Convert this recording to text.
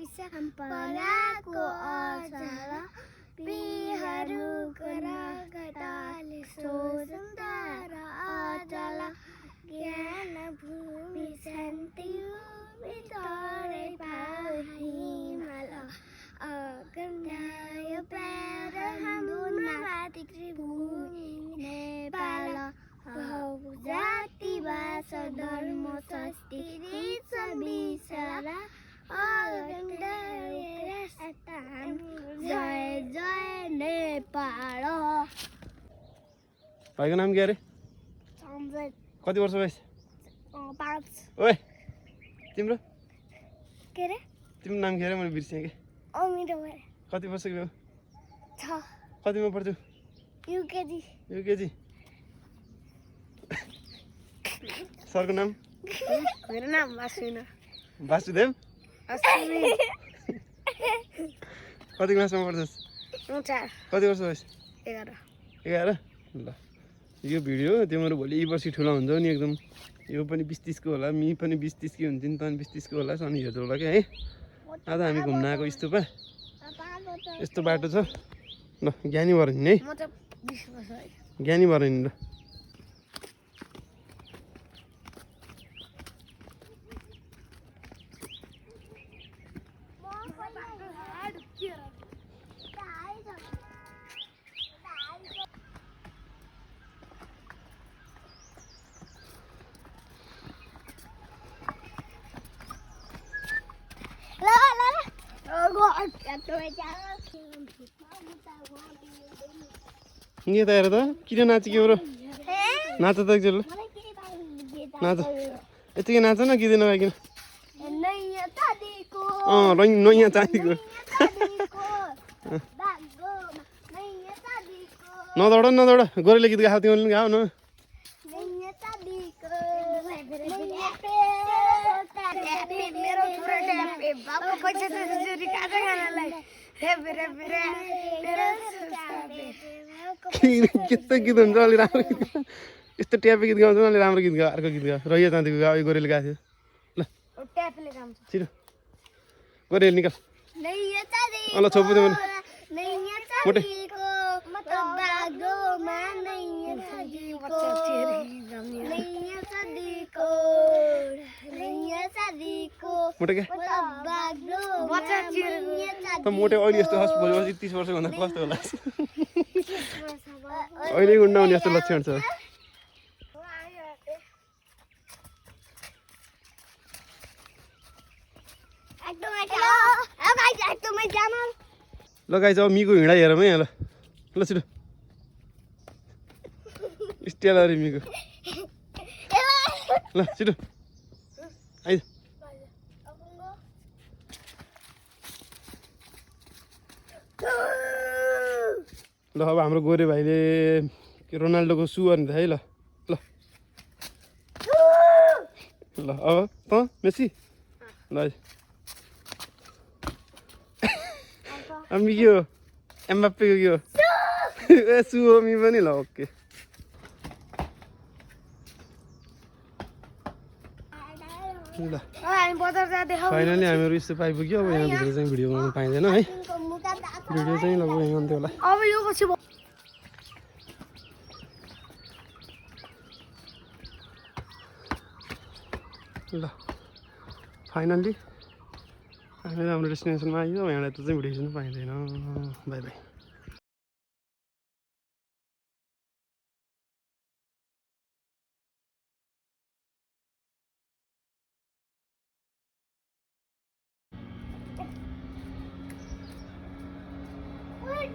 सम्पनाको अचल बिहारको रगतले सुन्दर अचल ज्ञान भूमि शान्ति वितरै पाहिमल अगन्धाय प्यार हाम्रोमाथि त्रिभुवि नेपाल बहुजाति भाषा धर्म संस्कृति विशाल अगन्धाय राष्ट्र जय जय नेपाल। भाइको नाम के अरे? कति वर्ष भएछ? 5। ओए तिम्रो के रे? तिम्रो नाम के अरे? मैले बिर्सेँ के। अमिरो भएर कति वर्षको हो? 6। कतिमा पढ्छौ? युकेजी। युकेजी। सरको नाम? मेरो नाम वासुदेव। वासुदेव? कति क्लासमा पढ्छस्? 4। कति वर्ष भएछ? 11। 11? ल यो भिडियो तिम्रो भोलि वर्ष ठुलो हुन्छ नि एकदम। यो पनि 20-30 को होला, मी पनि 20-30 की हुन्छ नि, तँ 20-30 को होला, सनी हेर्छौ होला क्या है। आज हामी घुम्न आएको स्तूपा यस्तो बाटो छ। ल ज्ञानी भएर हिँड्ने है, म त 20 वर्ष भयो। ज्ञानी भएर हिँड्नु। यहाँ त हेर त किन नाच्यो बरु? नाच त एकचोटि, नाच यतिकै नाच न गीत नगाइकन। नयाँ चाँदीको नदौड नदौड, गोरेले गीत गाएको तिमीले पनि गाऊ न। त्यस्तो गीत हुन्छ अलि राम्रो गीत गा। यस्तो ट्यापे गीत गाउँछ अलि राम्रो गीत गा, अर्को गीत गा। रैया चाँदीको गा, यो गोरेले गाएको थियो। ल छिटो गोरेले निकाल। ल छोपु त्यो मोटे। मोटे क्या त मोटे अहिले यस्तो हस् भोलि 30 वर्षको भन्दा कस्तो होला? अहिले गुन्डा हुने जस्तो लक्षण छ। ल गाइस अब मीको हिँडा हेरौँ है। ल ल छिटो स्टेल अरे मीको। ल छिटो आइज। ल अब हाम्रो गोरे भाइले रोनाल्डोको सु गर्ने है। ल ल ल अब त मेसी। ल मी के हो? एमबाप्पेको के हो? ए सु हो मी पनि। ल ओके। ल फाइनली हामीहरू यस्तो पाइपुग्यो। अब यहाँभित्र चाहिँ भिडियो बनाउनु पाइँदैन है। भिडियो चाहिँ लगभग यहीँ अन्त्य होला। अब यो पछि ल फाइनल्ली हामीहरू हाम्रो डेस्टिनेसनमा आइयो। यहाँलाई त चाहिँ भिडियो खिच्नु पाइँदैन। By by. What?